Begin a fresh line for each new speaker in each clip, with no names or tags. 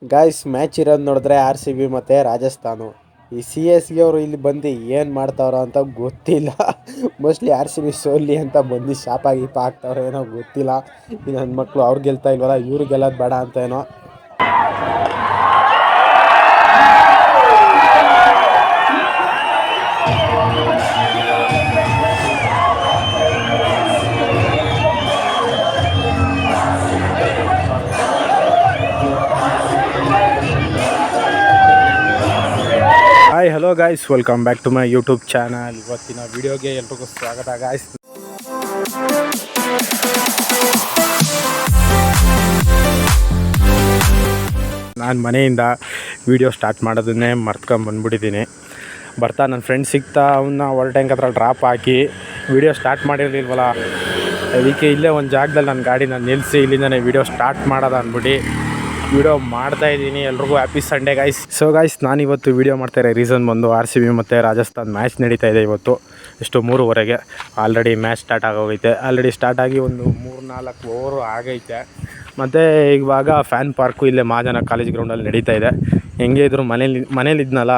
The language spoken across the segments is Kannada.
ಗಾಯ್ಸ್ ಮ್ಯಾಚ್ ಇರೋದು ನೋಡಿದ್ರೆ ಆರ್ ಸಿ ಬಿ ಮತ್ತು ರಾಜಸ್ಥಾನು. ಈ ಸಿ ಎಸ್ ಗೆ ಅವರು ಇಲ್ಲಿ ಬಂದು ಏನು ಮಾಡ್ತಾವ್ರೋ ಅಂತ ಗೊತ್ತಿಲ್ಲ. ಮೋಸ್ಟ್ಲಿ ಆರ್ ಸಿ ಬಿ ಸೋಲ್ಲಿ ಅಂತ ಬಂದು ಶಾಪ ಗೀಪ ಹಾಕ್ತಾವ್ರೋ ಏನೋ ಗೊತ್ತಿಲ್ಲ. ಈ ನನ್ನ ಮಕ್ಕಳು ಅವ್ರು ಗೆಲ್ತಾ ಇಲ್ವಲ್ಲ, ಇವ್ರು ಗೆಲ್ಲೋದು ಬೇಡ ಅಂತ ಏನೋ. Hi hello guys, welcome back to my YouTube channel. ಇವತ್ತಿನ ವಿಡಿಯೋಗೆ ಎಲ್ರಿಗೂ ಸ್ವಾಗತ ಗಾಯ್ಸ್. ನಾನು ಮನೆಯಿಂದ ವಿಡಿಯೋ ಸ್ಟಾರ್ಟ್ ಮಾಡೋದನ್ನೇ ಮರ್ತ್ಕೊಂಡ್ಬಂದ್ಬಿಟ್ಟಿದ್ದೀನಿ. ಬರ್ತಾ ನನ್ನ ಫ್ರೆಂಡ್ ಸಿಗ್ತಾ ಅವನ್ನ ಟ್ಯಾಂಕ್ ಹತ್ರ ಡ್ರಾಪ್ ಹಾಕಿ ವಿಡಿಯೋ ಸ್ಟಾರ್ಟ್ ಮಾಡಿರಲಿಲ್ವಲ್ಲ, ಅದಕ್ಕೆ ಇಲ್ಲೇ ಒಂದು ಜಾಗದಲ್ಲಿ ನನ್ನ ಗಾಡಿನ ನಿಲ್ಲಿಸಿ ಇಲ್ಲಿಂದನೇ ವಿಡಿಯೋ ಸ್ಟಾರ್ಟ್ ಮಾಡೋದು ಅಂದ್ಬಿಟ್ಟು ವಿಡಿಯೋ ಮಾಡ್ತಾಯಿದ್ದೀನಿ. ಎಲ್ರಿಗೂ happy Sunday guys. So guys, ನಾನಿವತ್ತು ವಿಡಿಯೋ ಮಾಡ್ತಾಯಿರೋ ರೀಸನ್ ಬಂದು ಆರ್ ಸಿ ಬಿ ಮತ್ತು ರಾಜಸ್ಥಾನ್ ಮ್ಯಾಚ್ ನಡೀತಾ ಇದೆ ಇವತ್ತು. ಎಷ್ಟು 3:30ಗೆ ಆಲ್ರೆಡಿ ಮ್ಯಾಚ್ ಸ್ಟಾರ್ಟ್ ಆಗೋಗೈತೆ. ಆಲ್ರೆಡಿ ಸ್ಟಾರ್ಟ್ ಆಗಿ ಒಂದು 3-4 ಓವರು ಆಗೈತೆ. ಮತ್ತು ಇವಾಗ ಫ್ಯಾನ್ ಪಾರ್ಕು ಇಲ್ಲೇ ಮಹಾಜನ ಕಾಲೇಜ್ ಗ್ರೌಂಡಲ್ಲಿ ನಡೀತಾ ಇದೆ. ಹೆಂಗೆ ಇದ್ರು ಮನೇಲಿದ್ನಲ್ಲ,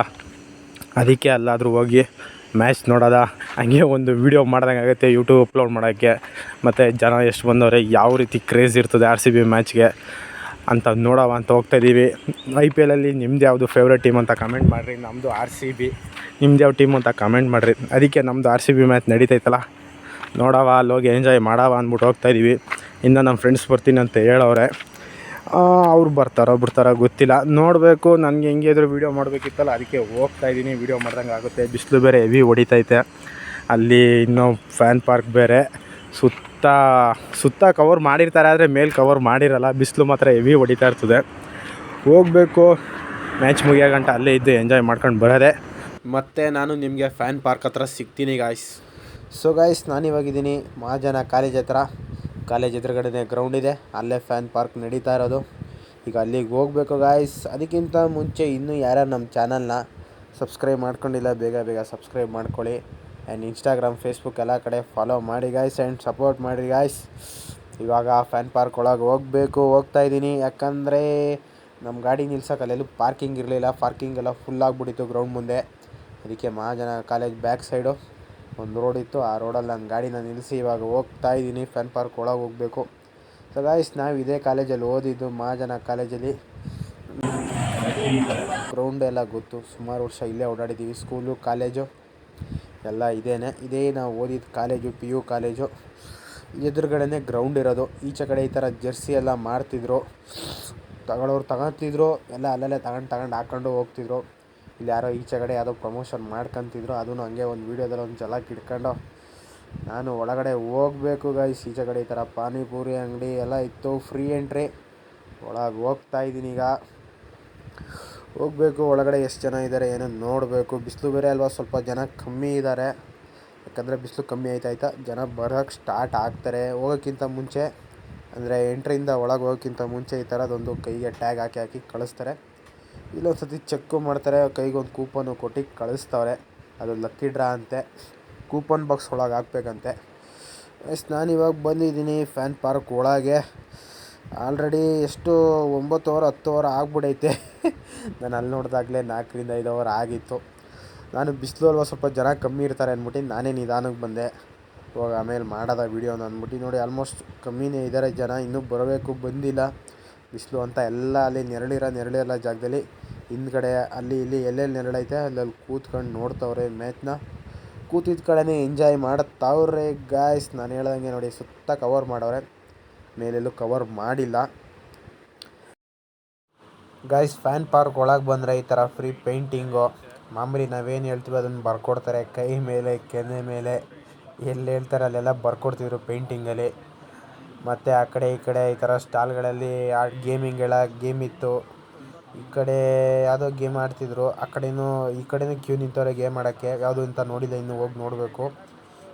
ಅದಕ್ಕೆ ಅಲ್ಲಾದರೂ ಹೋಗಿ ಮ್ಯಾಚ್ ನೋಡೋದ, ಹಂಗೆ ಒಂದು ವೀಡಿಯೋ ಮಾಡ್ದಂಗೆ ಆಗುತ್ತೆ ಯೂಟ್ಯೂಬ್ ಅಪ್ಲೋಡ್ ಮಾಡೋಕ್ಕೆ. ಮತ್ತು ಜನ ಎಷ್ಟು ಬಂದವ್ರೆ, ಯಾವ ರೀತಿ ಕ್ರೇಜ್ ಇರ್ತದೆ ಆರ್ ಸಿ ಬಿ ಮ್ಯಾಚ್ಗೆ ಅಂತ ನೋಡೋವ ಅಂತ ಹೋಗ್ತಾಯಿದ್ದೀವಿ. ಐ ಪಿ ಎಲಲ್ಲಿ ನಿಮ್ದು ಯಾವುದು ಫೇವ್ರೇಟ್ ಟೀಮ್ ಅಂತ ಕಮೆಂಟ್ ಮಾಡಿರಿ. ನಮ್ಮದು ಆರ್ ಸಿ ಬಿ. ನಿಮ್ದು ಯಾವ ಟೀಮ್ ಅಂತ ಕಮೆಂಟ್ ಮಾಡಿರಿ. ಅದಕ್ಕೆ ನಮ್ಮದು ಆರ್ ಸಿ ಬಿ ಮ್ಯಾಚ್ ನಡೀತೈತಲ್ಲ, ನೋಡೋವ, ಅಲ್ಲೋಗಿ ಎಂಜಾಯ್ ಮಾಡವ ಅಂದ್ಬಿಟ್ಟು ಹೋಗ್ತಾಯಿದ್ದೀವಿ. ಇನ್ನು ನಮ್ಮ ಫ್ರೆಂಡ್ಸ್ ಬರ್ತೀನಿ ಅಂತ ಹೇಳವ್ರೆ. ಅವ್ರು ಬರ್ತಾರೋ ಬಿಡ್ತಾರೋ ಗೊತ್ತಿಲ್ಲ, ನೋಡಬೇಕು. ನನಗೆ ಹೆಂಗೆ ಇದ್ರೂ ವೀಡಿಯೋ ಮಾಡಬೇಕಿತ್ತಲ್ಲ, ಅದಕ್ಕೆ ಹೋಗ್ತಾಯಿದ್ದೀನಿ. ವೀಡಿಯೋ ಮಾಡ್ದಂಗೆ ಆಗುತ್ತೆ. ಬಿಸಿಲು ಬೇರೆ ಹೆವಿ ಹೊಡಿತೈತೆ ಅಲ್ಲಿ. ಇನ್ನೂ ಫ್ಯಾನ್ ಪಾರ್ಕ್ ಬೇರೆ ಸುತ್ತ ಕವರ್ ಮಾಡಿರ್ತಾರೆ, ಆದರೆ ಮೇಲೆ ಕವರ್ ಮಾಡಿರಲ್ಲ. ಬಿಸಿಲು ಮಾತ್ರ ಹೆವಿ ಹೊಡಿತಾ ಇರ್ತದೆ. ಹೋಗಬೇಕು, ಮ್ಯಾಚ್ ಮುಗಿಯೋ ಗಂಟ ಅಲ್ಲೇ ಇದ್ದು ಎಂಜಾಯ್ ಮಾಡ್ಕೊಂಡು ಬರೋದೆ. ಮತ್ತು ನಾನು ನಿಮಗೆ ಫ್ಯಾನ್ ಪಾರ್ಕ್ ಹತ್ರ ಸಿಗ್ತೀನಿ ಗಾಯ್ಸ್. ಸೊ ಗಾಯ್ಸ್, ನಾನಿವಾಗಿದ್ದೀನಿ ಮಹಾಜನ ಕಾಲೇಜ್ ಹತ್ರ. ಕಾಲೇಜ್ ಎದುರುಗಡೆ ಗ್ರೌಂಡ್ ಇದೆ, ಅಲ್ಲೇ ಫ್ಯಾನ್ ಪಾರ್ಕ್ ನಡೀತಾ ಇರೋದು. ಈಗ ಅಲ್ಲಿಗೆ ಹೋಗಬೇಕು ಗಾಯ್ಸ್. ಅದಕ್ಕಿಂತ ಮುಂಚೆ ಇನ್ನೂ ಯಾರ್ಯಾರು ನಮ್ಮ ಚಾನಲ್ನ ಸಬ್ಸ್ಕ್ರೈಬ್ ಮಾಡ್ಕೊಂಡಿಲ್ಲ, ಬೇಗ ಸಬ್ಸ್ಕ್ರೈಬ್ ಮಾಡ್ಕೊಳ್ಳಿ. ಆ್ಯಂಡ್ ಇನ್ಸ್ಟಾಗ್ರಾಮ್, ಫೇಸ್ಬುಕ್ ಎಲ್ಲ ಕಡೆ ಫಾಲೋ ಮಾಡಿ ಗಾಯ್ಸ್, ಆ್ಯಂಡ್ ಸಪೋರ್ಟ್ ಮಾಡಿ ಗಾಯ್ಸ್. ಇವಾಗ ಫ್ಯಾನ್ ಪಾರ್ಕ್ ಒಳಗೆ ಹೋಗ್ತಾಯಿದ್ದೀನಿ. ಯಾಕಂದರೆ ನಮ್ಮ ಗಾಡಿ ನಿಲ್ಸೋಕೆ ಅಲ್ಲೆಲ್ಲೂ ಪಾರ್ಕಿಂಗ್ ಇರಲಿಲ್ಲ. ಪಾರ್ಕಿಂಗ್ ಎಲ್ಲ ಫುಲ್ ಆಗಿಬಿಟ್ಟಿತ್ತು ಗ್ರೌಂಡ್ ಮುಂದೆ. ಅದಕ್ಕೆ ಮಹಾಜನ ಕಾಲೇಜ್ ಬ್ಯಾಕ್ ಸೈಡು ಒಂದು ರೋಡ್ ಇತ್ತು, ಆ ರೋಡಲ್ಲಿ ನನ್ನ ಗಾಡಿನ ನಿಲ್ಲಿಸಿ ಇವಾಗ ಹೋಗ್ತಾಯಿದ್ದೀನಿ. ಫ್ಯಾನ್ ಪಾರ್ಕ್ ಒಳಗೆ ಹೋಗಬೇಕು. ಸೊ ಗಾಯ್ಸ್, ನಾವು ಇದೇ ಕಾಲೇಜಲ್ಲಿ ಓದಿದ್ದು, ಮಹಾಜನ ಕಾಲೇಜಲ್ಲಿ. ಗ್ರೌಂಡ್ ಎಲ್ಲ ಗೊತ್ತು, ಸುಮಾರು ವರ್ಷ ಇಲ್ಲೇ ಓಡಾಡಿದ್ದೀವಿ. ಸ್ಕೂಲು, ಕಾಲೇಜು ಎಲ್ಲ ಇದೇ ನಾವು ಓದಿದ್ದು ಕಾಲೇಜು, PU ಕಾಲೇಜು. ಎದುರುಗಡೆ ಗ್ರೌಂಡ್ ಇರೋದು. ಈಚೆ ಕಡೆ ಈ ಥರ ಜರ್ಸಿ ಎಲ್ಲ ಮಾರ್ತಿದ್ರು, ತಗೊಳ್ಳೋರು ತಗೊತಿದ್ರು, ಎಲ್ಲ ಅಲ್ಲಲ್ಲೇ ತಗೊಂಡು ಹಾಕ್ಕೊಂಡು ಹೋಗ್ತಿದ್ರು. ಇಲ್ಲಿ ಯಾರೋ ಈಚೆ ಕಡೆ ಯಾವುದೋ ಪ್ರಮೋಷನ್ ಮಾಡ್ಕೊತಿದ್ರು, ಅದೂ ಹಂಗೆ ಒಂದು ವೀಡಿಯೋದಲ್ಲಿ ಒಂದು ಝಲಕ್ ಇಟ್ಕೊಂಡು ನಾನು ಒಳಗಡೆ ಹೋಗಬೇಕು ಗಾಯ್ಸ್. ಈಚೆ ಕಡೆ ಈ ಥರ ಪಾನಿಪೂರಿ ಅಂಗಡಿ ಎಲ್ಲ ಇತ್ತು, ಫ್ರೀ ಎಂಟ್ರಿ. ಒಳಗೆ ಹೋಗ್ತಾಯಿದ್ದೀನಿ ಈಗ. ಹೋಗಬೇಕು, ಒಳಗಡೆ ಎಷ್ಟು ಜನ ಇದ್ದಾರೆ ಏನೋ ನೋಡಬೇಕು. ಬಿಸಿಲು ಬೇರೆ ಅಲ್ವಾ, ಸ್ವಲ್ಪ ಜನ ಕಮ್ಮಿ ಇದ್ದಾರೆ. ಯಾಕಂದರೆ ಬಿಸಿಲು ಕಮ್ಮಿ ಆಯ್ತಾ ಜನ ಬರೋಕ್ಕೆ ಸ್ಟಾರ್ಟ್ ಆಗ್ತಾರೆ. ಹೋಗೋಕ್ಕಿಂತ ಮುಂಚೆ, ಅಂದರೆ ಎಂಟ್ರಿಯಿಂದ ಒಳಗೆ ಹೋಗೋಕ್ಕಿಂತ ಮುಂಚೆ ಈ ಥರದೊಂದು ಕೈಗೆ ಟ್ಯಾಗ್ ಹಾಕಿ ಕಳಿಸ್ತಾರೆ. ಇಲ್ಲೊಂದು ಸತಿ ಚೆಕ್ಕು ಮಾಡ್ತಾರೆ, ಕೈಗೊಂದು ಕೂಪನ್ನು ಕೊಟ್ಟು ಕಳಿಸ್ತವ್ರೆ. ಅದು ಲಕ್ಕಿ ಡ್ರಾ ಅಂತೆ, ಕೂಪನ್ ಬಾಕ್ಸ್ ಒಳಗೆ ಹಾಕ್ಬೇಕಂತೆ. ನಾನು ಇವಾಗ ಬಂದಿದ್ದೀನಿ ಫ್ಯಾನ್ ಪಾರ್ಕ್ ಒಳಗೆ. ಆಲ್ರೆಡಿ ಎಷ್ಟು 9 ಓವರ್ 10 ಓವರ್ ಆಗ್ಬಿಡೈತೆ. ನಾನು ಅಲ್ಲಿ ನೋಡಿದಾಗಲೇ 4-5 ಓವರ್ ಆಗಿತ್ತು. ನಾನು ಬಿಸಿಲು ಅಲ್ವಾ, ಸ್ವಲ್ಪ ಜನ ಕಮ್ಮಿ ಇರ್ತಾರೆ ಅಂದ್ಬಿಟ್ಟು ನಾನೇ ನಿಧಾನಕ್ಕೆ ಬಂದೆ. ಇವಾಗ ಆಮೇಲೆ ಮಾಡೋದ ವೀಡಿಯೋನ ಅಂದ್ಬಿಟ್ಟು. ನೋಡಿ, ಆಲ್ಮೋಸ್ಟ್ ಕಮ್ಮಿನೇ ಇದ್ದಾರೆ ಜನ, ಇನ್ನೂ ಬರಬೇಕು, ಬಂದಿಲ್ಲ. ಬಿಸಿಲು ಅಂತ ಎಲ್ಲ ಅಲ್ಲಿ ನೆರಳಿರೋ ಜಾಗದಲ್ಲಿ ಹಿಂದ್ಗಡೆ ಅಲ್ಲಿ ಇಲ್ಲಿ ಎಲ್ಲೆಲ್ಲಿ ನೆರಳೈತೆ ಅಲ್ಲಲ್ಲಿ ಕೂತ್ಕೊಂಡು ನೋಡ್ತವ್ರೆ ಮ್ಯಾಚ್ನ. ಕೂತಿದ್ದ ಕಡೆನೇ ಎಂಜಾಯ್ ಮಾಡುತ್ತವ್ರೆ ಗಾಯ್ಸ್. ನಾನು ಹೇಳ್ದಂಗೆ ನೋಡಿ, ಸುತ್ತ ಕವರ್ ಮಾಡವ್ರೆ, ಮೇಲೆಲ್ಲೂ ಕವರ್ ಮಾಡಿಲ್ಲ ಗಾಯ್ಸ್. ಫ್ಯಾನ್ ಪಾರ್ಕ್ ಒಳಗೆ ಬಂದರೆ ಈ ಥರ ಫ್ರೀ ಪೇಂಟಿಂಗು ಮಾಮೂಲಿ ನಾವೇನು ಹೇಳ್ತೀವಿ ಅದನ್ನು ಬರ್ಕೊಡ್ತಾರೆ. ಕೈ ಮೇಲೆ, ಕೆನ್ನೆ ಮೇಲೆ, ಎಲ್ಲಿ ಹೇಳ್ತಾರೆ ಅಲ್ಲೆಲ್ಲ ಬರ್ಕೊಡ್ತಿದ್ರು ಪೇಂಟಿಂಗಲ್ಲಿ. ಮತ್ತು ಆ ಕಡೆ ಈ ಕಡೆ ಈ ಥರ ಸ್ಟಾಲ್ಗಳಲ್ಲಿ ಗೇಮ್ ಇತ್ತು. ಈ ಕಡೆ ಯಾವುದೋ ಗೇಮ್ ಆಡ್ತಿದ್ರು, ಆ ಕಡೆಯೂ ಈ ಕಡೆಯೂ ಕ್ಯೂ ನಿಂತವ್ರೆ ಗೇಮ್ ಆಡೋಕ್ಕೆ. ಯಾವುದು ಅಂತ ನೋಡಿಲ್ಲ, ಇನ್ನೂ ಹೋಗಿ ನೋಡಬೇಕು.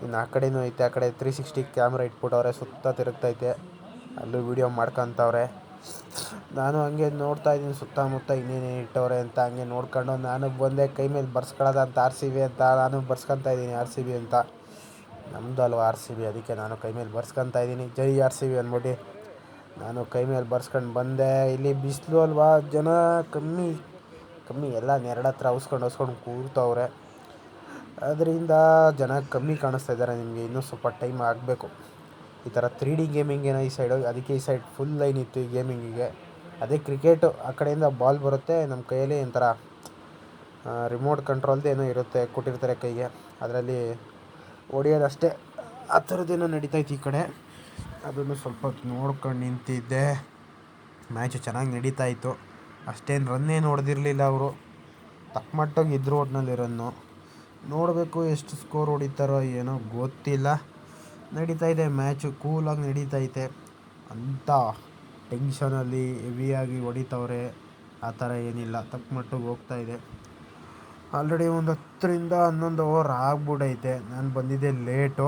ಇನ್ನು ಆ ಕಡೆಯೂ ಐತೆ, ಆ ಕಡೆ 360 ಕ್ಯಾಮ್ರಾ ಇಟ್ಬಿಟ್ಟವ್ರೆ, ಸುತ್ತ ತಿರುಗ್ತೈತೆ, ಅಲ್ಲೂ ವೀಡಿಯೋ ಮಾಡ್ಕೊತವ್ರೆ. ನಾನು ಹಂಗೆ ನೋಡ್ತಾಯಿದ್ದೀನಿ ಸುತ್ತಮುತ್ತ ಇನ್ನೇನು ಇಟ್ಟವ್ರೆ ಅಂತ. ಹಂಗೆ ನೋಡ್ಕೊಂಡು ನಾನು ಬಂದೆ, ಕೈ ಮೇಲೆ ಬರ್ಸ್ಕೊಳ್ಳೋದ ಅಂತ RCB ಅಂತ ನಾನು ಬರ್ಸ್ಕೊತಾಯಿದ್ದೀನಿ. RCB ಅಂತ ನಮ್ಮದು ಅಲ್ವಾ RCB, ಅದಕ್ಕೆ ನಾನು ಕೈ ಮೇಲೆ ಬರ್ಸ್ಕೊತಾಯಿದ್ದೀನಿ, ಜೈ RCB ಅಂದ್ಬಿಟ್ಟು.
ನಾನು ಕೈ ಮೇಲೆ ಬರ್ಸ್ಕೊಂಡು ಬಂದೆ. ಇಲ್ಲಿ ಬಿಸಿಲು ಅಲ್ವಾ, ಜನ ಕಮ್ಮಿ ಎಲ್ಲ ನೆರಳು ಹತ್ರ ಹೌಸ್ಕೊಂಡು ಕೂರ್ತವ್ರೆ. ಅದರಿಂದ ಜನ ಕಮ್ಮಿ ಕಾಣಿಸ್ತಾ ಇದ್ದಾರೆ ನಿಮಗೆ. ಇನ್ನೂ ಸ್ವಲ್ಪ ಟೈಮ್ ಆಗಬೇಕು. ಈ ಥರ 3D ಗೇಮಿಂಗ್ ಏನೋ ಈ ಸೈಡು, ಅದಕ್ಕೆ ಈ ಸೈಡ್ ಫುಲ್ ಲೈನ್ ಇತ್ತು ಈ ಗೇಮಿಂಗಿಗೆ. ಅದೇ ಕ್ರಿಕೆಟು, ಆ ಕಡೆಯಿಂದ ಬಾಲ್ ಬರುತ್ತೆ, ನಮ್ಮ ಕೈಯಲ್ಲಿ ಒಂಥರ ರಿಮೋಟ್ ಕಂಟ್ರೋಲ್ದು ಏನೋ ಇರುತ್ತೆ, ಕೊಟ್ಟಿರ್ತಾರೆ ಕೈಗೆ, ಅದರಲ್ಲಿ ಹೊಡಿಯೋದಷ್ಟೇ. ಆ ಥರದ್ದೇನೋ ನಡೀತಾಯಿತ್ತು ಈ ಕಡೆ. ಅದನ್ನು ಸ್ವಲ್ಪ ಹೊತ್ತು ನೋಡ್ಕೊಂಡು ನಿಂತಿದ್ದೆ. ಮ್ಯಾಚು ಚೆನ್ನಾಗಿ ನಡೀತಾಯಿತ್ತು. ಅಷ್ಟೇನು ರನ್ನೇನು ಹೊಡೆದಿರಲಿಲ್ಲ ಅವರು, ತಕ್ಕ ಮಟ್ಟಿಗೆ ಇದ್ದರು ಒಟ್ಟಿನಲ್ಲಿ ರನ್ನು. ನೋಡಬೇಕು ಎಷ್ಟು ಸ್ಕೋರ್ ಹೊಡಿತಾರೋ ಏನೋ ಗೊತ್ತಿಲ್ಲ. ನಡೀತಾಯಿದೆ ಮ್ಯಾಚು, ಕೂಲಾಗಿ ನಡೀತೈತೆ. ಅಂಥ ಟೆನ್ಷನಲ್ಲಿ ಹೆವಿಯಾಗಿ ಹೊಡಿತವ್ರೆ ಆ ಥರ ಏನಿಲ್ಲ, ತಕ್ಕ ಮಟ್ಟಿಗೆ ಹೋಗ್ತಾಯಿದೆ. ಆಲ್ರೆಡಿ ಒಂದು 10ರಿಂದ 11 ಓವರ್ ಆಗ್ಬಿಟ್ಟೈತೆ. ನಾನು ಬಂದಿದ್ದೆ ಲೇಟು,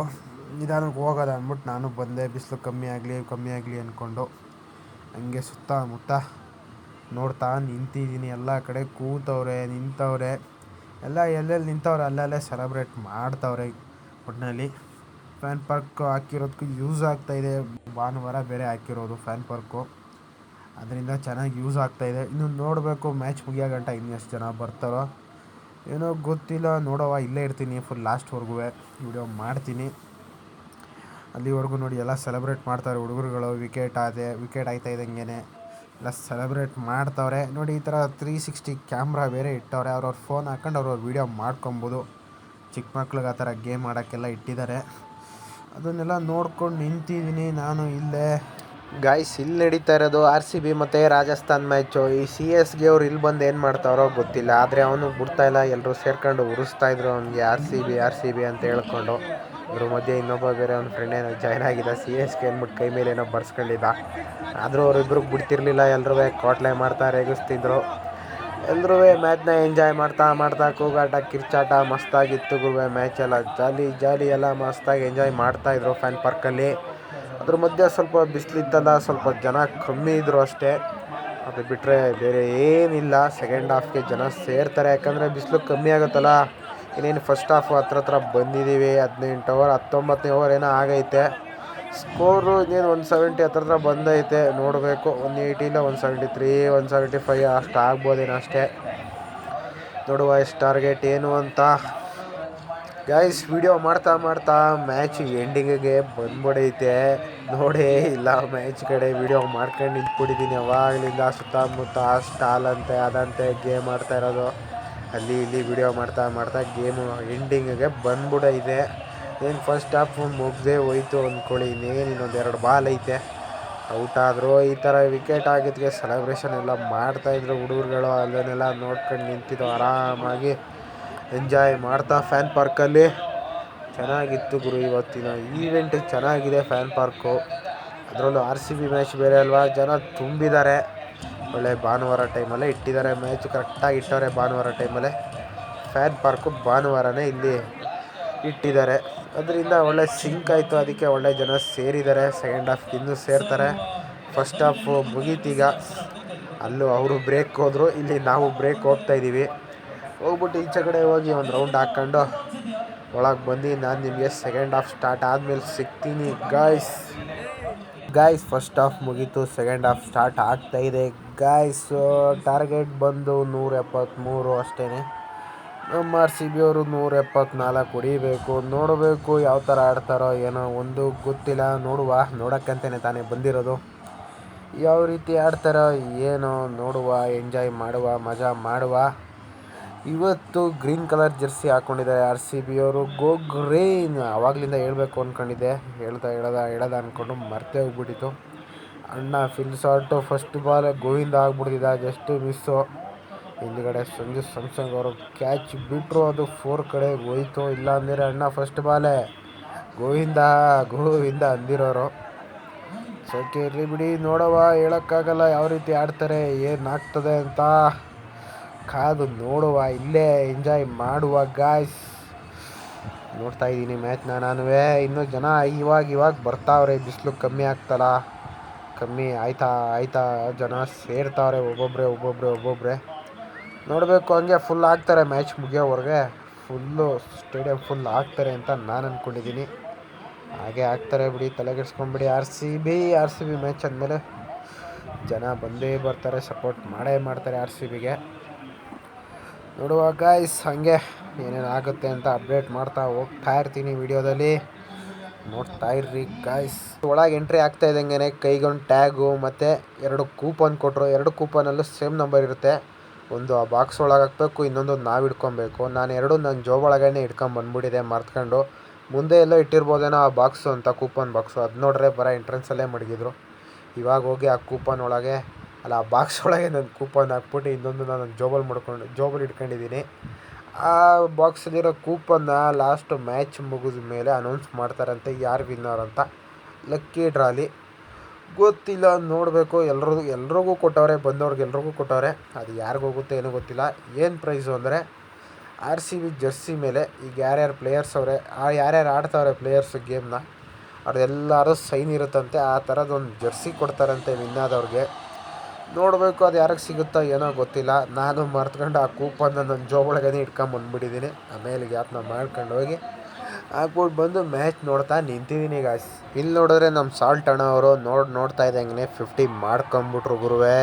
ನಿಧಾನಕ್ಕೆ ಹೋಗೋದು ಅಂದ್ಬಿಟ್ಟು ನಾನು ಬಂದೆ. ಬಿಸಿಲು ಕಮ್ಮಿ ಆಗಲಿ ಅಂದ್ಕೊಂಡು ಹಂಗೆ ಸುತ್ತಮುತ್ತ ನೋಡ್ತಾ ನಿಂತಿದ್ದೀನಿ. ಎಲ್ಲ ಕಡೆ ಕೂತವ್ರೆ, ನಿಂತವ್ರೆ, ಎಲ್ಲ ಎಲ್ಲೆಲ್ಲಿ ನಿಂತವ್ರೆ ಅಲ್ಲಲ್ಲೇ ಸೆಲೆಬ್ರೇಟ್ ಮಾಡ್ತವ್ರೆ. ಒಟ್ಟಿನಲ್ಲಿ ಫ್ಯಾನ್ ಪಾರ್ಕ್ ಹಾಕಿರೋದಕ್ಕೂ ಯೂಸ್ ಆಗ್ತಾಯಿದೆ. ಭಾನುವಾರ ಬೇರೆ ಹಾಕಿರೋದು ಫ್ಯಾನ್ ಪಾರ್ಕು, ಅದರಿಂದ ಚೆನ್ನಾಗಿ ಯೂಸ್ ಆಗ್ತಾಯಿದೆ. ಇನ್ನು ನೋಡಬೇಕು ಮ್ಯಾಚ್ ಮುಗಿಯೋ ಗಂಟ ಇನ್ನೆಷ್ಟು ಜನ ಬರ್ತಾರೋ ಏನೋ ಗೊತ್ತಿಲ್ಲ. ನೋಡೋವ, ಇಲ್ಲೇ ಇರ್ತೀನಿ ಫುಲ್ ಲಾಸ್ಟ್ವರೆಗೂ ವಿಡಿಯೋ ಮಾಡ್ತೀನಿ. ಅಲ್ಲಿವರೆಗೂ ನೋಡಿ ಎಲ್ಲ ಸೆಲೆಬ್ರೇಟ್ ಮಾಡ್ತಾರೆ ಹುಡುಗರುಗಳು. ವಿಕೆಟ್ ಆಯ್ತಾ ಇದ್ದಂಗೆ ಎಲ್ಲ ಸೆಲೆಬ್ರೇಟ್ ಮಾಡ್ತವ್ರೆ ನೋಡಿ. ಈ ಥರ 360 ಕ್ಯಾಮ್ರಾ ಬೇರೆ ಇಟ್ಟವ್ರೆ. ಅವ್ರವ್ರ ಫೋನ್ ಹಾಕೊಂಡು ಅವ್ರವ್ರ ವೀಡಿಯೋ ಮಾಡ್ಕೊಬೋದು. ಚಿಕ್ಕ ಮಕ್ಳಿಗೆ ಆ ಥರ ಗೇಮ್ ಆಡೋಕ್ಕೆಲ್ಲ ಇಟ್ಟಿದ್ದಾರೆ. ಅದನ್ನೆಲ್ಲ ನೋಡ್ಕೊಂಡು ನಿಂತಿದ್ದೀನಿ ನಾನು ಇಲ್ಲೇ. ಗಾಯ್ಸ್, ಇಲ್ಲಿ ನಡೀತಾ ಇರೋದು RCB ಮತ್ತು ರಾಜಸ್ಥಾನ್ ಮ್ಯಾಚು. ಈ CSG ಅವ್ರು ಇಲ್ಲಿ ಬಂದು ಏನು ಮಾಡ್ತಾವ್ರೋ ಗೊತ್ತಿಲ್ಲ, ಆದರೆ ಅವನು ಬಿಡ್ತಾಯಿಲ್ಲ. ಎಲ್ಲರೂ ಸೇರ್ಕೊಂಡು ಉರಿಸ್ತಾಯಿದ್ರು ಅವನಿಗೆ RCB ಅಂತ ಹೇಳ್ಕೊಂಡು. ಇದ್ರ ಮಧ್ಯೆ ಇನ್ನೊಬ್ಬ ಬೇರೆ ಅವ್ನ ಫ್ರೆಂಡ್ ಏನೋ ಜಾಯ್ನ್ ಆಗಿದ್ದ, CSK ಅಂದ್ಬಿಟ್ಟು ಕೈ ಮೇಲೆ ಏನೋ ಬರ್ಸ್ಕೊಂಡಿದ್ದ. ಆದರೂ ಅವರಿಬ್ರಿಗೆ ಬಿಡ್ತಿರ್ಲಿಲ್ಲ. ಎಲ್ಲರೂ ಕೋಟ್ಲೆ ಮಾಡ್ತಾ ರೇಗಿಸ್ತಿದ್ರು. ಎಲ್ಲರೂ ಮ್ಯಾಚ್ನ ಎಂಜಾಯ್ ಮಾಡ್ತಾ ಕೂಗಾಟ ಕಿರ್ಚಾಟ ಮಸ್ತಾಗಿತ್ತು ಗುರುವೆ. ಮ್ಯಾಚೆಲ್ಲ ಜಾಲಿ ಎಲ್ಲ ಮಸ್ತಾಗಿ ಎಂಜಾಯ್ ಮಾಡ್ತಾಯಿದ್ರು ಫ್ಯಾನ್ ಪಾರ್ಕಲ್ಲಿ. ಅದ್ರ ಮಧ್ಯೆ ಸ್ವಲ್ಪ ಬಿಸಿಲಿತ್ತಲ್ಲ, ಸ್ವಲ್ಪ ಜನ ಕಮ್ಮಿ ಇದ್ದರು ಅಷ್ಟೇ. ಅದು ಬಿಟ್ಟರೆ ಬೇರೆ ಏನಿಲ್ಲ. ಸೆಕೆಂಡ್ ಹಾಫ್ಗೆ ಜನ ಸೇರ್ತಾರೆ, ಯಾಕಂದರೆ ಬಿಸಿಲು ಕಮ್ಮಿ ಆಗುತ್ತಲ್ಲ. ಇನ್ನೇನು ಫಸ್ಟ್ ಹಾಫು ಹತ್ರ ಬಂದಿದ್ದೀವಿ. 18 ಓವರ್ 19ನೇ ಓವರ್ ಏನೋ ಆಗೈತೆ. ಸ್ಕೋರು ಇನ್ನೇನು 170 ಹತ್ರ ಬಂದೈತೆ. ನೋಡಬೇಕು, 180 ಇಲ್ಲ 173 175 ಅಷ್ಟು ಆಗ್ಬೋದೇನೋ ಅಷ್ಟೇ. ನೋಡುವ ಎಷ್ಟು ಟಾರ್ಗೆಟ್ ಏನು ಅಂತ. ಗೈಸ್, ವಿಡಿಯೋ ಮಾಡ್ತಾ ಮ್ಯಾಚ್ ಎಂಡಿಂಗಿಗೆ ಬಂದ್ಬಿಡೈತೆ. ನೋಡೇ ಇಲ್ಲ ಮ್ಯಾಚ್ ಕಡೆ, ವಿಡಿಯೋ ಮಾಡ್ಕೊಂಡು ನಿಂತ್ಬಿಟ್ಟಿದ್ದೀನಿ ಅವಾಗಲಿಂದ. ಸುತ್ತಮುತ್ತ ಸ್ಟಾಲ್ ಅಂತೆ ಅದಂತೆ ಗೇಮ್ ಆಡ್ತಾ ಇರೋದು. ಅಲ್ಲಿ ಇಲ್ಲಿ ವಿಡಿಯೋ ಮಾಡ್ತಾ ಗೇಮು ಎಂಡಿಂಗಿಗೆ ಬಂದ್ಬಿಡೈತೆ. ಏನು ಫಸ್ಟ್ ಹಾಫ್ ಮುಗ್ದೇ ಹೋಯ್ತು ಅಂದ್ಕೊಳ್ಳಿ. ಇನ್ನೇನು ಇನ್ನೊಂದು 2 ಬಾಲ್ ಐತೆ, ಔಟ್ ಆದರು. ಈ ಥರ ವಿಕೆಟ್ ಆಗಿದ್ದಕ್ಕೆ ಸೆಲೆಬ್ರೇಷನ್ ಎಲ್ಲ ಮಾಡ್ತಾಯಿದ್ರು ಹುಡುಗರುಗಳು. ಅದನ್ನೆಲ್ಲ ನೋಡ್ಕೊಂಡು ನಿಂತಿದ್ದು ಆರಾಮಾಗಿ ಎಂಜಾಯ್ ಮಾಡ್ತಾ ಫ್ಯಾನ್ ಪಾರ್ಕಲ್ಲಿ. ಚೆನ್ನಾಗಿತ್ತು ಗುರು ಇವತ್ತಿನ ಈವೆಂಟ್, ಚೆನ್ನಾಗಿದೆ ಫ್ಯಾನ್ ಪಾರ್ಕು. ಅದರಲ್ಲೂ RCB ಮ್ಯಾಚ್ ಬೇರೆ ಅಲ್ವಾ, ಜನ ತುಂಬಿದ್ದಾರೆ. ಒಳ್ಳೆ ಭಾನುವಾರ ಟೈಮಲ್ಲೇ ಇಟ್ಟಿದ್ದಾರೆ ಮ್ಯಾಚ್, ಕರೆಕ್ಟಾಗಿ ಇಟ್ಟವ್ರೆ ಭಾನುವಾರ ಟೈಮಲ್ಲೇ. ಫ್ಯಾನ್ ಪಾರ್ಕು ಭಾನುವಾರನೇ ಇಲ್ಲಿ ಇಟ್ಟಿದ್ದಾರೆ. ಅದರಿಂದ ಒಳ್ಳೆ ಸಿಂಕ್ ಆಯಿತು, ಅದಕ್ಕೆ ಒಳ್ಳೆ ಜನ ಸೇರಿದ್ದಾರೆ. ಸೆಕೆಂಡ್ ಹಾಫ್ಗೆ ಇನ್ನೂ ಸೇರ್ತಾರೆ. ಫಸ್ಟ್ ಹಾಫು ಮುಗೀತೀಗ. ಅಲ್ಲೂ ಅವರು ಬ್ರೇಕ್ ಹೋದರು, ಇಲ್ಲಿ ನಾವು ಬ್ರೇಕ್ ಹೋಗ್ತಾಯಿದ್ದೀವಿ. ಹೋಗ್ಬಿಟ್ಟು ಈಚೆ ಕಡೆ ಹೋಗಿ ಒಂದು ರೌಂಡ್ ಹಾಕ್ಕೊಂಡು ಒಳಗೆ ಬಂದು ನಾನು ನಿಮಗೆ ಸೆಕೆಂಡ್ ಹಾಫ್ ಸ್ಟಾರ್ಟ್ ಆದಮೇಲೆ ಸಿಗ್ತೀನಿ ಗಾಯ್ಸ್. ಫಸ್ಟ್ ಹಾಫ್ ಮುಗೀತು, ಸೆಕೆಂಡ್ ಹಾಫ್ ಸ್ಟಾರ್ಟ್ ಆಗ್ತಾಯಿದೆ ಗಾಯ್ಸು. ಟಾರ್ಗೆಟ್ ಬಂದು 173 ಅಷ್ಟೇ. ನಮ್ಮ RCB ಅವರು 174 ಹೊಡಿಬೇಕು. ನೋಡಬೇಕು ಯಾವ ಥರ ಆಡ್ತಾರೋ ಏನೋ ಒಂದು ಗೊತ್ತಿಲ್ಲ. ನೋಡೋಕ್ಕಂತಲೇ ತಾನೇ ಬಂದಿರೋದು. ಯಾವ ರೀತಿ ಆಡ್ತಾರೋ ಏನೋ ನೋಡುವ, ಎಂಜಾಯ್ ಮಾಡುವ, ಮಜಾ ಮಾಡುವ. ಇವತ್ತು ಗ್ರೀನ್ ಕಲರ್ ಜೆರ್ಸಿ ಹಾಕ್ಕೊಂಡಿದ್ದಾರೆ RCB ಅವರು. Go green! ಆವಾಗಲಿಂದ ಹೇಳಬೇಕು ಅಂದ್ಕೊಂಡಿದ್ದೆ, ಹೇಳೋದ ಅಂದ್ಕೊಂಡು ಮರ್ತೇ ಹೋಗ್ಬಿಟ್ಟಿತ್ತು. ಅಣ್ಣ ಫಿಲ್ ಶಾರ್ಟು, ಫಸ್ಟ್ ಬಾಲ್ ಗೋವಿಂದ ಆಗ್ಬಿಡ್ತಿದ್ದ, ಜಸ್ಟ್ ಮಿಸ್ಸು. ಹಿಂದ್ಗಡೆ ಸಂಜು ಸ್ಯಾಮ್ಸಂಗ್ ಅವರು ಕ್ಯಾಚ್ ಬಿಟ್ಟರು, ಅದು 4 ಕಡೆ ಹೋಯ್ತು. ಇಲ್ಲ ಅಂದರೆ ಅಣ್ಣ ಫಸ್ಟ್ ಬಾಲೇ ಗೋವಿಂದ ಅಂದಿರೋರು. ಸೋಕೆ ಇರಲಿ ಬಿಡಿ, ನೋಡವ. ಹೇಳೋಕ್ಕಾಗಲ್ಲ ಯಾವ ರೀತಿ ಆಡ್ತಾರೆ, ಏನಾಗ್ತದೆ ಅಂತ. ಕಾದು ನೋಡುವ, ಇಲ್ಲೇ ಎಂಜಾಯ್ ಮಾಡುವ ಗಾಯ್ಸ್. ನೋಡ್ತಾ ಇದ್ದೀನಿ ಮ್ಯಾಚ್ನ ನಾನು. ಇನ್ನೂ ಜನ ಇವಾಗ ಬರ್ತಾವ್ರೆ, ಬಿಸಿಲು ಕಮ್ಮಿ ಆಗ್ತಲ್ಲ. ಕಮ್ಮಿ ಆಯ್ತಾ ಜನ ಸೇರ್ತಾವ್ರೆ ಒಬ್ಬೊಬ್ಬರೇ. ನೋಡಬೇಕು, ಹಂಗೆ ಫುಲ್ ಆಗ್ತಾರೆ ಮ್ಯಾಚ್ ಮುಗಿಯೋವರೆಗೆ. ಫುಲ್ಲು ಸ್ಟೇಡಿಯಂ ಫುಲ್ ಆಗ್ತಾರೆ ಅಂತ ನಾನು ಅಂದ್ಕೊಂಡಿದ್ದೀನಿ. ಹಾಗೆ ಆಗ್ತಾರೆ ಬಿಡಿ, ತಲೆಗೆಡ್ಸ್ಕೊಂಬಿಡಿ. RCB ಮ್ಯಾಚ್ ಅಂದಮೇಲೆ ಜನ ಬಂದೇ ಬರ್ತಾರೆ, ಸಪೋರ್ಟ್ ಮಾಡೇ ಮಾಡ್ತಾರೆ ಆರ್ ಸಿ ಬಿಗೆ. ನೋಡುವ ಗಾಯ್ಸ್, ಹಾಗೆ ಏನೇನು ಆಗುತ್ತೆ ಅಂತ ಅಪ್ಡೇಟ್ ಮಾಡ್ತಾ ಹೋಗ್ತಾ ಇರ್ತೀನಿ ವಿಡಿಯೋದಲ್ಲಿ, ನೋಡ್ತಾ ಇರ್ರಿ ಗಾಯ್ಸ್. ಒಳಗೆ ಎಂಟ್ರಿ ಆಗ್ತಾ ಇದ್ದಂಗೆ ಕೈಗೊಂದು ಟ್ಯಾಗು ಮತ್ತು 2 ಕೂಪನ್ ಕೊಟ್ಟರು. 2 ಕೂಪನಲ್ಲೂ ಸೇಮ್ ನಂಬರ್ ಇರುತ್ತೆ. ಒಂದು ಆ ಬಾಕ್ಸ್ ಒಳಗೆ ಹಾಕಬೇಕು, ಇನ್ನೊಂದು ನಾವು ಹಿಡ್ಕೊಬೇಕು. ನಾನು ನನ್ನ ಜೋಬ್ ಒಳಗೇ ಬಂದ್ಬಿಟ್ಟಿದೆ ಮರ್ತ್ಕೊಂಡು. ಮುಂದೆ ಎಲ್ಲೋ ಇಟ್ಟಿರ್ಬೋದೇನೋ ಆ ಬಾಕ್ಸು ಅಂತ, ಕೂಪನ್ ಬಾಕ್ಸು. ಅದು ನೋಡ್ರೆ ಬರೋ ಎಂಟ್ರೆನ್ಸಲ್ಲೇ ಮಡಗಿದ್ರು. ಇವಾಗ ಹೋಗಿ ಆ ಕೂಪನ್ ಒಳಗೆ ಆ ಬಾಕ್ಸ್ ಒಳಗೆ ನನ್ನ ಕೂಪನ್ ಹಾಕ್ಬಿಟ್ಟು ಇನ್ನೊಂದು ನಾನು ಜೋಬಲ್ಲಿ ಇಟ್ಕೊಂಡಿದ್ದೀನಿ. ಆ ಬಾಕ್ಸಲ್ಲಿರೋ ಕೂಪನ್ನ ಲಾಸ್ಟ್ ಮ್ಯಾಚ್ ಮುಗಿದ ಮೇಲೆ ಅನೌನ್ಸ್ ಮಾಡ್ತಾರಂತೆ ಯಾರು ವಿನ್ನರ್ ಅಂತ. ಲಕ್ಕಿ ಡ್ರಾಲಿ ಗೊತ್ತಿಲ್ಲ, ನೋಡಬೇಕು. ಎಲ್ರಿಗೂ ಕೊಟ್ಟವ್ರೆ, ಬಂದವ್ರಿಗೆ ಎಲ್ರಿಗೂ ಕೊಟ್ಟವ್ರೆ. ಅದು ಯಾರಿಗೂ ಹೋಗುತ್ತೆ ಏನೂ ಗೊತ್ತಿಲ್ಲ. ಏನು ಪ್ರೈಸು ಅಂದರೆ ಆರ್ ಸಿ ಬಿ ಜರ್ಸಿ ಮೇಲೆ ಈಗ ಯಾರ್ಯಾರು ಪ್ಲೇಯರ್ಸ್ ಅವರೇ, ಯಾರ್ಯಾರು ಆಡ್ತಾವ್ರೆ ಪ್ಲೇಯರ್ಸು ಗೇಮ್ನ, ಅವ್ರದ್ದೆಲ್ಲರೂ ಸೈನ್ ಇರುತ್ತಂತೆ. ಆ ಥರದ್ದೊಂದು ಜರ್ಸಿ ಕೊಡ್ತಾರಂತೆ ವಿನ್ ಆದವ್ರಿಗೆ. ನೋಡಬೇಕು ಅದು ಯಾರಿಗೆ ಸಿಗುತ್ತೋ ಏನೋ ಗೊತ್ತಿಲ್ಲ. ನಾನು ಮರ್ತ್ಕೊಂಡು ಆ ಕೂಪನ್ನ ನನ್ನ ಜೋಬೊಳಗೇ ಬಂದ್ಬಿಟ್ಟಿದ್ದೀನಿ. ಆಮೇಲೆ ಗ್ಯಾಪ್ನ ಮಾಡ್ಕೊಂಡು ಹೋಗಿ ಹಾಕ್ಬಿಟ್ಟು ಬಂದು ಮ್ಯಾಚ್ ನೋಡ್ತಾ ನಿಂತಿದ್ದೀನಿ ಗಾಯ್ಸ್. ಇಲ್ಲಿ ನೋಡಿದ್ರೆ ನಮ್ಮ ಸಾಲ್ಟ್ ಅಣ್ಣ ಅವರು ನೋಡ್ತಾ ಇದ್ದಂಗೆ 50 ಮಾಡ್ಕೊಂಬಿಟ್ರು ಗುರುವೇ.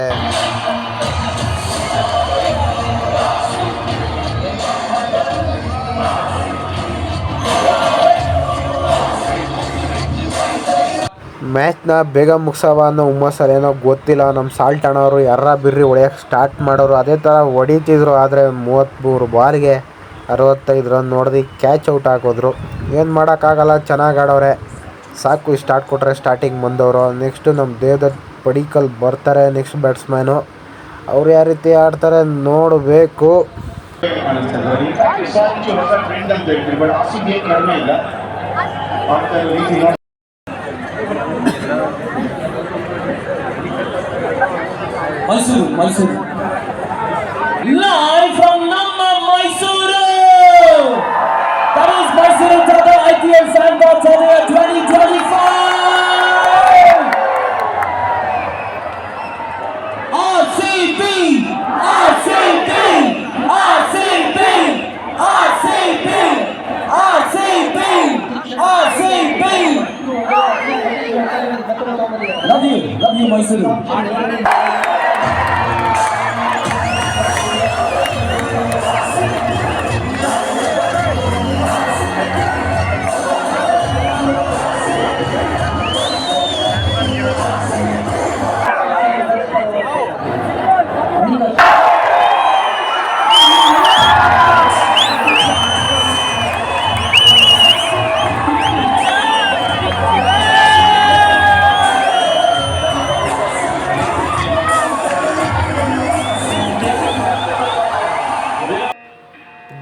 ಮ್ಯಾಚ್ನ ಬೇಗ ಮುಗಿಸವ ಅನ್ನೋ ಹುಮ್ಮಸ್ಸಲ್ಲಿ ಏನೋ ಗೊತ್ತಿಲ್ಲ, ನಮ್ಮ ಸಾಲ್ಟ್ ಅಣ್ಣವರು ಬಿರ್ರಿ ಹೊಡೆಯೋಕ್ಕೆ ಸ್ಟಾರ್ಟ್ ಮಾಡೋರು. ಅದೇ ಥರ ಹೊಡಿತಿದ್ರು. ಆದರೆ 33 ಬಾಲ್ಗೆ 65 ರನ್ ನೋಡಿದು ಕ್ಯಾಚ್ ಔಟ್ ಹಾಕಿದ್ರು. ಏನು ಮಾಡೋಕ್ಕಾಗಲ್ಲ, ಚೆನ್ನಾಗಿ ಆಡೋರೆ, ಸಾಕು. ಸ್ಟಾರ್ಟ್ ಕೊಟ್ಟರೆ ಸ್ಟಾರ್ಟಿಂಗ್ ಬಂದವರು. ನೆಕ್ಸ್ಟು ನಮ್ಮ ದೇವದತ್ ಪಡಿಕ್ಕಲ್ ಬರ್ತಾರೆ, ನೆಕ್ಸ್ಟ್ ಬ್ಯಾಟ್ಸ್ಮ್ಯಾನು. ಅವ್ರು ಯಾವ ರೀತಿ ಆಡ್ತಾರೆ ನೋಡಬೇಕು.
Mysuru. Live from Namma Mysuru. That is Mysuru Tata IPL Sandbox Arena 2025. RCB. Love you Mysuru.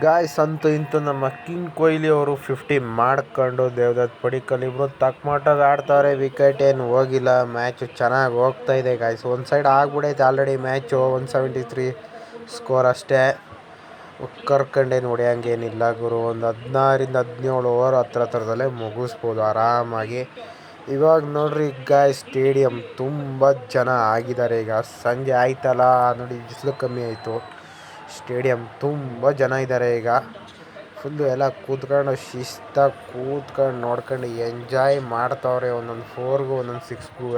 Guys, ಅಂತೂ ಇಂತೂ ನಮ್ಮ ಕಿಂಗ್ ಕೊಹ್ಲಿ ಅವರು 50 ಮಾಡ್ಕೊಂಡು ದೇವದತ್ ಪಡಿಕ್ಕಲ್ ಇಬ್ಬರು ತಕ್ಕಮಟ್ಟಾಗಿ ಆಡ್ತಾವ್ರೆ. ವಿಕೆಟ್ ಏನು ಹೋಗಿಲ್ಲ. ಮ್ಯಾಚು ಚೆನ್ನಾಗಿ ಹೋಗ್ತಾ ಇದೆ ಗಾಯ್ಸ್. ಒಂದು ಸೈಡ್ ಆಗ್ಬಿಡೈತೆ ಆಲ್ರೆಡಿ ಮ್ಯಾಚು. 173 ಸ್ಕೋರ್ ಅಷ್ಟೇ. ಕರ್ಕೊಂಡೇನು ಹೊಡೆಯೋಂಗೇನಿಲ್ಲ ಗುರು. ಒಂದು 16ರಿಂದ 17 ಓವರ್ ಹತ್ರದಲ್ಲೇ ಮುಗಿಸ್ಬೋದು ಆರಾಮಾಗಿ. ಇವಾಗ ನೋಡ್ರಿ ಗಾಯ್ಸ್, ಸ್ಟೇಡಿಯಂ ತುಂಬ ಜನ ಆಗಿದ್ದಾರೆ. ಈಗ ಸಂಜೆ ಆಯ್ತಲ್ಲ ನೋಡಿ, ಬಿಸಿಲು ಕಮ್ಮಿ ಆಯಿತು. ಸ್ಟೇಡಿಯಂ ತುಂಬ ಜನ ಇದ್ದಾರೆ ಈಗ. ಫುಲ್ಲು ಎಲ್ಲ ಕೂತ್ಕೊಂಡು ಶಿಸ್ತಾಗಿ ಕೂತ್ಕೊಂಡು ನೋಡ್ಕೊಂಡು ಎಂಜಾಯ್ ಮಾಡ್ತಾವ್ರೆ. ಒಂದೊಂದು 4ಗೂ ಒಂದೊಂದು 6ಗೂ.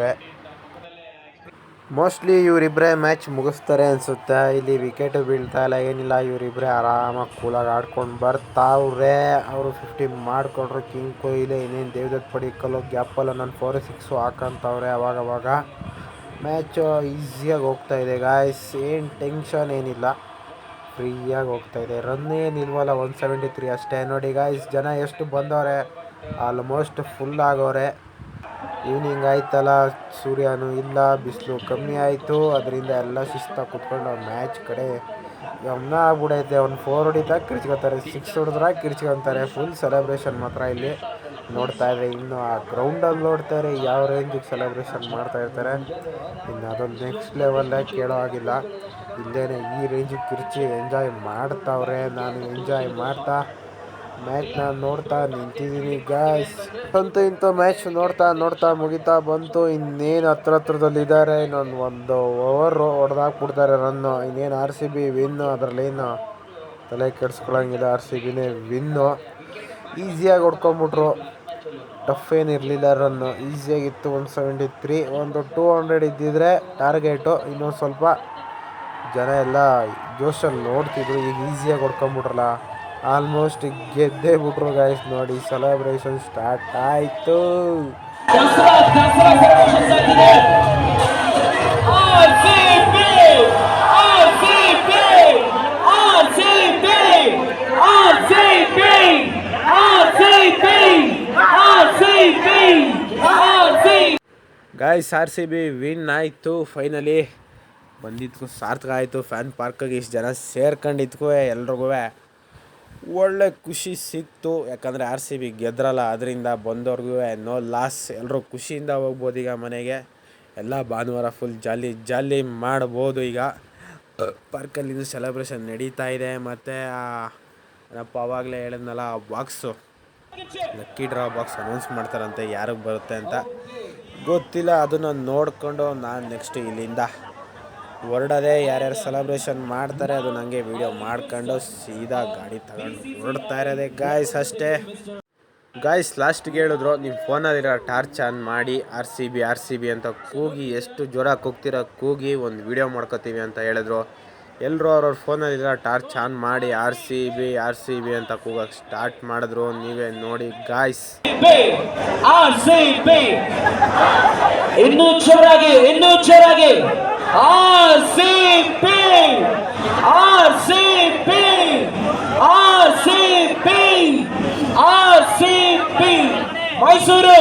ಮೋಸ್ಟ್ಲಿ ಇವರಿಬ್ಬರೇ ಮ್ಯಾಚ್ ಮುಗಿಸ್ತಾರೆ ಅನಿಸುತ್ತೆ. ಇಲ್ಲಿ ವಿಕೆಟು ಬೀಳ್ತಾ ಇಲ್ಲ, ಏನಿಲ್ಲ. ಇವರಿಬ್ಬರೇ ಆರಾಮಾಗಿ ಕೂಲಾಗಿ ಆಡ್ಕೊಂಡು ಬರ್ತಾವ್ರೆ. ಅವರು 50 ಮಾಡಿಕೊಂಡ್ರು ಕಿಂಗ್ ಕೊಹ್ಲಿ. ಇನ್ನೇನು ದೇವದತ್ ಪಡಿಕ್ಕಲ್ಲು ಗ್ಯಾಪಲ್ಲ ನಾನು 4-6 ಹಾಕಂತವ್ರೆ ಅವಾಗವಾಗ. ಮ್ಯಾಚು ಈಸಿಯಾಗಿ ಹೋಗ್ತಾಯಿದೆ ಗಾಯ್ಸ್. ಏನು ಟೆನ್ಷನ್ ಏನಿಲ್ಲ, ಫ್ರೀಯಾಗಿ ಹೋಗ್ತಾಯಿದೆ. ರನ್ ಏನಿಲ್ವಲ್ಲ, 173 ಅಷ್ಟೇ. ನೋಡಿ ಗಾಯ್ಸ್, ಜನ ಎಷ್ಟು ಬಂದವ್ರೆ, ಆಲ್ಮೋಸ್ಟ್ ಫುಲ್ ಆಗೋರೆ. ಈವ್ನಿಂಗ್ ಆಯ್ತಲ್ಲ, ಸೂರ್ಯನೂ ಇಲ್ಲ, ಬಿಸಿಲು ಕಮ್ಮಿ ಆಯಿತು. ಅದರಿಂದ ಎಲ್ಲ ಶಿಸ್ತಾಗಿ ಕುತ್ಕೊಂಡು ಮ್ಯಾಚ್ ಕಡೆ ಗಮನ ಆಗ್ಬಿಡೈತೆ. ಒಂದು 4 ಹೊಡಿತಾ ಕಿರ್ಚ್ಕೊತಾರೆ, 6 ಹೊಡೆದ್ರೆ ಕಿರ್ಚ್ಕೊತಾರೆ. ಫುಲ್ ಸೆಲೆಬ್ರೇಷನ್ ಮಾತ್ರ ಇಲ್ಲಿ ನೋಡ್ತಾ ಇದ್ರೆ. ಇನ್ನು ಆ ಗ್ರೌಂಡಲ್ಲಿ ನೋಡ್ತಾರೆ ಯಾವ ರೇಂಜಿಗೆ ಸೆಲೆಬ್ರೇಷನ್ ಮಾಡ್ತಾಯಿರ್ತಾರೆ. ಇನ್ನು ಅದೊಂದು ನೆಕ್ಸ್ಟ್ ಲೆವೆಲ್ಲೇ ಕೇಳೋ ಆಗಿಲ್ಲ. ಇಲ್ಲೇನೆ ಈ ರೇಂಜಿಗೆ ಕಿರ್ಚಿ ಎಂಜಾಯ್ ಮಾಡ್ತಾವ್ರೆ. ನಾನು ಎಂಜಾಯ್ ಮಾಡ್ತಾ ಮ್ಯಾಚ್ನ ನೋಡ್ತಾ ನಿಂತಿದ್ದೀನಿ ಗಾಯ್ಸ್. ಅಂತೂ ಇಂಥ ಮ್ಯಾಚ್ ನೋಡ್ತಾ ಮುಗಿತಾ ಬಂತು. ಇನ್ನೇನು ಹತ್ರದಲ್ಲಿದ್ದಾರೆ. ಇನ್ನೊಂದು ಓವರ್ ಹೊಡೆದಾಕ್ಬಿಡ್ತಾರೆ ರನ್ನು. ಇನ್ನೇನು ಆರ್ ಸಿ ಬಿ ವಿನ್ನು. ಅದರಲ್ಲೇನು ತಲೆ ಕೆಡಿಸ್ಕೊಳಂಗಿಲ್ಲ, ಆರ್ ಸಿ ಬಿನೇ ವಿನ್ನು. ಈಸಿಯಾಗಿ ಹೊಡ್ಕೊಂಬಿಟ್ರು. Tough ಏನಿರಲಿಲ್ಲ, run ಈಸಿಯಾಗಿತ್ತು. 173, ಒಂದು 200 ಇದ್ದಿದ್ರೆ ಟಾರ್ಗೆಟು ಇನ್ನೊಂದು ಸ್ವಲ್ಪ ಜನ ಎಲ್ಲ ಜೋಶಲ್ಲಿ ನೋಡ್ತಿದ್ರು. ಈಗ ಈಸಿಯಾಗಿ ಹೊಡ್ಕೊಂಬಿಟ್ರಲ್ಲ, ಆಲ್ಮೋಸ್ಟ್ ಗೆದ್ದೇ ಬಿಟ್ರು ಗಾಯ್ಸ್. ನೋಡಿ ಸೆಲೆಬ್ರೇಷನ್ ಸ್ಟಾರ್ಟ್ ಆಯಿತು. ಗಾಯ್ಸ್ RCB ವಿನ್ ಆಯಿತು. ಫೈನಲಿ ಬಂದಿದ್ದಕ್ಕೂ ಸಾರ್ಥಕ ಆಯಿತು. ಫ್ಯಾನ್ ಪಾರ್ಕಿಗೆ ಇಷ್ಟು ಜನ ಸೇರ್ಕೊಂಡಿದ್ಕೂ ಎಲ್ರಿಗೂ ಒಳ್ಳೆ ಖುಷಿ ಸಿಕ್ತು. ಯಾಕಂದರೆ RCB ಗೆದ್ರಲ್ಲ, ಅದರಿಂದ ಬಂದವ್ರಿಗೂ ನೋ ಲಾಸ್. ಎಲ್ಲರೂ ಖುಷಿಯಿಂದ ಹೋಗ್ಬೋದು ಈಗ ಮನೆಗೆ. ಎಲ್ಲ ಭಾನುವಾರ ಫುಲ್ ಜಾಲಿ ಮಾಡ್ಬೋದು. ಈಗ ಪಾರ್ಕಲ್ಲಿ ಸೆಲೆಬ್ರೇಷನ್ ನಡೀತಾ ಇದೆ. ಮತ್ತು ಏನಪ್ಪ ಆವಾಗಲೇ ಹೇಳಿದ್ನಲ್ಲ, box lucky draw box announce ಮಾಡ್ತಾರಂತೆ, ಯಾರಿಗೆ ಬರುತ್ತೆ ಅಂತ ಗೊತ್ತಿಲ್ಲ. ಅದನ್ನು ನೋಡಿಕೊಂಡು ನಾನು ನೆಕ್ಸ್ಟ್ ಇಲ್ಲಿಂದ ಹೊರಡೋದೆ. ಯಾರ್ಯಾರು ಸೆಲೆಬ್ರೇಷನ್ ಮಾಡ್ತಾರೆ ಅದು ನನಗೆ ವೀಡಿಯೋ ಮಾಡ್ಕೊಂಡು ಸೀದಾ ಗಾಡಿ ತಗೊಂಡು ಹೊರಡ್ತಾ ಇರೋದೆ ಗಾಯ್ಸ್, ಅಷ್ಟೇ. ಗಾಯ್ಸ್ ಲಾಸ್ಟ್ಗೆ ಹೇಳಿದ್ರು, ನಿಮ್ಮ ಫೋನಲ್ಲಿರೋ ಟಾರ್ಚ್ ಆನ್ ಮಾಡಿ RCB ಅಂತ ಕೂಗಿ, ಎಷ್ಟು ಜ್ವರ ಕೂಗ್ತಿರೋ ಕೂಗಿ ಒಂದು ವೀಡಿಯೋ ಮಾಡ್ಕೋತೀವಿ ಅಂತ ಹೇಳಿದ್ರು. ಎಲ್ಲರೂ ಅವ್ರವ್ರ ಫೋನಲ್ಲಿರೋ ಟಾರ್ಚ್ ಆನ್ ಮಾಡಿ RCB ಅಂತ ಕೂಗಕ್ಕೆ ಸ್ಟಾರ್ಟ್ ಮಾಡಿದ್ರು. ನೀವೇ ನೋಡಿ ಗಾಯ್ಸ್.
ಇನ್ನೂ ಜೋರಾಗಿ RCB ಮೈಸೂರು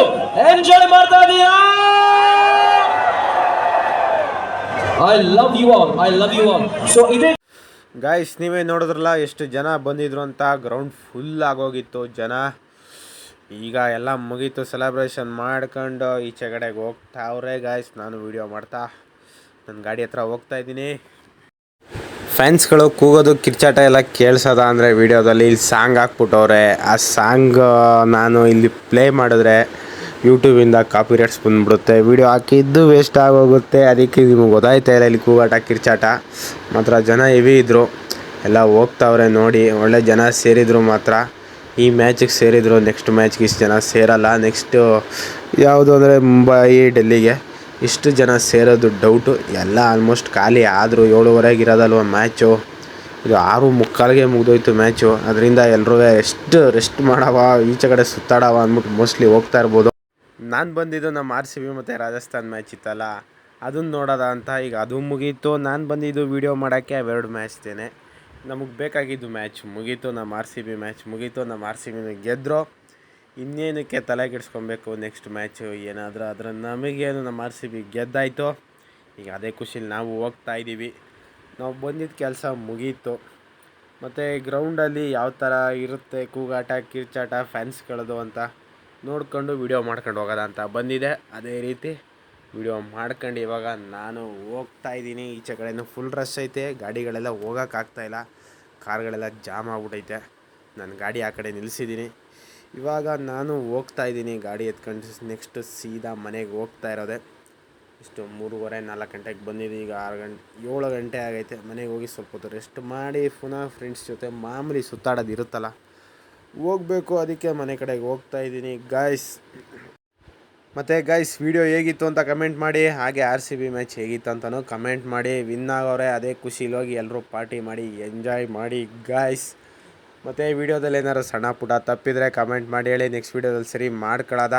ಎಂಜಾಯ್ ಮಾಡ್ತಾ ಇದೀಯಾ? I love you all. So ಇದೆ
ಗಾಯ್ಸ್, ನೀವೇ ನೋಡಿದ್ರಲ್ಲ ಎಷ್ಟು ಜನ ಬಂದಿದ್ರು ಅಂತ. ಗ್ರೌಂಡ್ ಫುಲ್ ಆಗೋಗಿತ್ತು ಜನ. ಈಗ ಎಲ್ಲ ಮುಗೀತು, ಸೆಲೆಬ್ರೇಷನ್ ಮಾಡ್ಕೊಂಡು ಈಚೆ ಕಡೆಗೆ ಹೋಗ್ತಾವ್ರೆ ಗಾಯ್ಸ್. ನಾನು ವೀಡಿಯೋ ಮಾಡ್ತಾ ನನ್ನ ಗಾಡಿ ಹತ್ರ ಹೋಗ್ತಾ ಇದ್ದೀನಿ. ಫ್ಯಾನ್ಸ್ಗಳು ಕೂಗೋದು ಕಿರ್ಚಾಟ ಎಲ್ಲ ಕೇಳಿಸೋದ ಅಂದರೆ ವೀಡಿಯೋದಲ್ಲಿ ಇಲ್ಲಿ ಸಾಂಗ್ ಹಾಕ್ಬಿಟ್ಟವ್ರೆ. ಆ ಸಾಂಗ್ ನಾನು ಇಲ್ಲಿ ಪ್ಲೇ ಮಾಡಿದ್ರೆ ಯೂಟ್ಯೂಬಿಂದ ಕಾಪಿರೈಟ್ಸ್ ಬಂದುಬಿಡುತ್ತೆ. ವೀಡಿಯೋ ಹಾಕಿದ್ದು ವೇಸ್ಟ್ ಆಗೋಗುತ್ತೆ. ಅದಕ್ಕೆ ನಿಮಗೆ ಗೊತ್ತಾಯ್ತಾ ಇಲ್ಲ ಇಲ್ಲಿ ಕೂಗಾಟ ಕಿರ್ಚಾಟ. ಮಾತ್ರ ಜನ ಹೆವಿ ಇದ್ದರು, ಎಲ್ಲ ಹೋಗ್ತಾವ್ರೆ ನೋಡಿ. ಒಳ್ಳೆ ಜನ ಸೇರಿದ್ರು ಮಾತ್ರ. ಈ ಮ್ಯಾಚಿಗೆ ಸೇರಿದ್ರು, ನೆಕ್ಸ್ಟ್ ಮ್ಯಾಚ್ಗೆ ಇಷ್ಟು ಜನ ಸೇರಲ್ಲ. ನೆಕ್ಸ್ಟು ಯಾವುದು ಅಂದರೆ ಮುಂಬೈ ಡೆಲ್ಲಿಗೆ ಇಷ್ಟು ಜನ ಸೇರೋದು ಡೌಟು. ಎಲ್ಲ ಆಲ್ಮೋಸ್ಟ್ ಖಾಲಿ ಆದರು. 7:30 ಇರೋದಲ್ವ ಮ್ಯಾಚು. ಇದು 6:45ಗೆ ಮುಗಿದೋಯ್ತು ಮ್ಯಾಚು. ಅದರಿಂದ ಎಲ್ಲರೂ ರೆಸ್ಟ್ ಮಾಡವ, ಈಚೆ ಕಡೆ ಸುತ್ತಾಡವ ಅಂದ್ಬಿಟ್ಟು ಮೋಸ್ಟ್ಲಿ ಹೋಗ್ತಾ ಇರ್ಬೋದು. ನಾನು ಬಂದಿದ್ದು ನಮ್ಮ RCB ಮತ್ತು ರಾಜಸ್ಥಾನ್ ಮ್ಯಾಚ್ ಇತ್ತಲ್ಲ, ಅದನ್ನು ನೋಡೋದ ಅಂತ. ಈಗ ಅದು ಮುಗೀತು. ನಾನು ಬಂದಿದ್ದು ವೀಡಿಯೋ ಮಾಡೋಕ್ಕೆ ಅವೆರಡು ಮ್ಯಾಚ್ತೇನೆ. ನಮಗೆ ಬೇಕಾಗಿದ್ದು ಮ್ಯಾಚ್ ಮುಗೀತು. ನಮ್ಮ RCB ಮ್ಯಾಚ್ ಮುಗೀತು. ನಮ್ಮ RCB ಗೆದ್ದರು. ಇನ್ನೇನಕ್ಕೆ ತಲೆ ಕೆಡಿಸ್ಕೊಬೇಕು ನೆಕ್ಸ್ಟ್ ಮ್ಯಾಚು ಏನಾದರೂ. ಆದರೆ ನಮಗೇನು ನಮ್ಮ RCB ಗೆದ್ದಾಯಿತು. ಈಗ ಅದೇ ಖುಷಿಲಿ ನಾವು ಹೋಗ್ತಾ ಇದ್ದೀವಿ. ನಾವು ಬಂದಿದ್ದ ಕೆಲಸ ಮುಗೀತು. ಮತ್ತು ಗ್ರೌಂಡಲ್ಲಿ ಯಾವ ಥರ ಇರುತ್ತೆ ಕೂಗಾಟ ಕಿರ್ಚಾಟ ಫ್ಯಾನ್ಸ್ಗಳದು ಅಂತ ನೋಡ್ಕೊಂಡು ವೀಡಿಯೋ ಮಾಡ್ಕೊಂಡು ಹೋಗೋದ ಅಂತ ಬಂದಿದೆ. ಅದೇ ರೀತಿ ವೀಡಿಯೋ ಮಾಡ್ಕೊಂಡು ಇವಾಗ ನಾನು ಹೋಗ್ತಾ ಇದ್ದೀನಿ. ಈಚೆ ಕಡೆಯೂ ಫುಲ್ ರಶ್ ಐತೆ, ಗಾಡಿಗಳೆಲ್ಲ ಹೋಗೋಕ್ಕಾಗ್ತಾಯಿಲ್ಲ, ಕಾರ್ಗಳೆಲ್ಲ ಜಾಮ್ ಆಗ್ಬಿಟ್ಟೈತೆ. ನಾನು ಗಾಡಿ ಆ ಕಡೆ ನಿಲ್ಲಿಸಿದ್ದೀನಿ. ಇವಾಗ ನಾನು ಹೋಗ್ತಾ ಇದ್ದೀನಿ ಗಾಡಿ ಎತ್ಕೊಂಡು. ನೆಕ್ಸ್ಟ್ ಸೀದಾ ಮನೆಗೆ ಹೋಗ್ತಾ ಇರೋದೆ. ಇಷ್ಟು 3:30-4 ಗಂಟೆಗೆ ಬಂದಿದ್ದೀನಿ. ಈಗ 7 ಗಂಟೆ ಆಗೈತೆ. ಮನೆಗೆ ಹೋಗಿ ಸ್ವಲ್ಪ ಹೊತ್ತು ರೆಸ್ಟ್ ಮಾಡಿ ಪುನಃ ಫ್ರೆಂಡ್ಸ್ ಜೊತೆ ಮಾಮೂಲಿ ಸುತ್ತಾಡೋದು ಇರುತ್ತಲ್ಲ, ಹೋಗಬೇಕು. ಅದಕ್ಕೆ ಮನೆ ಕಡೆಗೆ ಹೋಗ್ತಾ ಇದ್ದೀನಿ ಗಾಯ್ಸ್. ಮತ್ತು ಗಾಯ್ಸ್ ವಿಡಿಯೋ ಹೇಗಿತ್ತು ಅಂತ ಕಮೆಂಟ್ ಮಾಡಿ. ಹಾಗೆ RCB ಮ್ಯಾಚ್ ಹೇಗಿತ್ತು ಅಂತಲೂ ಕಮೆಂಟ್ ಮಾಡಿ. ವಿನ್ ಆಗೋರೆ ಅದೇ ಖುಷಿಲಿ ಹೋಗಿ ಎಲ್ಲರೂ ಪಾರ್ಟಿ ಮಾಡಿ ಎಂಜಾಯ್ ಮಾಡಿ ಗಾಯ್ಸ್. ಮತ್ತು ವೀಡಿಯೋದಲ್ಲಿ ಏನಾದ್ರು ಸಣ್ಣ ಪುಟ್ಟ ತಪ್ಪಿದರೆ ಕಮೆಂಟ್ ಮಾಡಿ ಹೇಳಿ, ನೆಕ್ಸ್ಟ್ ವೀಡಿಯೋದಲ್ಲಿ ಸರಿ ಮಾಡ್ಕೊಳ್ಳೋದ.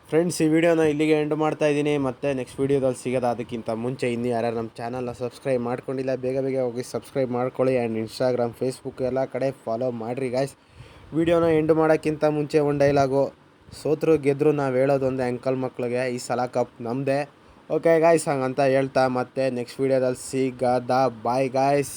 ಫ್ರೆಂಡ್ಸ್, ಈ ವಿಡಿಯೋನ ಇಲ್ಲಿಗೆ ಎಂಡ್ ಮಾಡ್ತಾ ಇದ್ದೀನಿ. ಮತ್ತು ನೆಕ್ಸ್ಟ್ ವೀಡಿಯೋದಲ್ಲಿ ಸಿಗೋದು. ಅದಕ್ಕಿಂತ ಮುಂಚೆ ಇನ್ನೂ ಯಾರ್ಯಾರು ನಮ್ಮ ಚಾನಲ್ನ ಸಬ್ಸ್ಕ್ರೈಬ್ ಮಾಡ್ಕೊಂಡಿಲ್ಲ, ಬೇಗ ಹೋಗಿ ಸಬ್ಸ್ಕ್ರೈಬ್ ಮಾಡ್ಕೊಳ್ಳಿ. ಆ್ಯಂಡ್ ಇನ್ಸ್ಟಾಗ್ರಾಮ್, ಫೇಸ್ಬುಕ್ ಎಲ್ಲ ಕಡೆ ಫಾಲೋ ಮಾಡಿರಿ ಗಾಯ್ಸ್. ವೀಡಿಯೋನ ಎಂಡ್ ಮಾಡೋಕ್ಕಿಂತ ಮುಂಚೆ ಒಂದು ಡೈಲಾಗು, ಸೋತರು ಗೆದ್ದರು ನಾವು ಹೇಳೋದು ಒಂದೇ ಅಂಕಲ್ ಮಕ್ಳಿಗೆ, ಈ ಸಲ ಕಪ್ ನಮ್ಮದೇ. ಓಕೆ ಗಾಯ್ಸ್, ಹಂಗಂತ ಹೇಳ್ತಾ ಮತ್ತೆ ನೆಕ್ಸ್ಟ್ ವೀಡಿಯೋದಲ್ಲಿ ಸಿಗೋದ. Bye guys.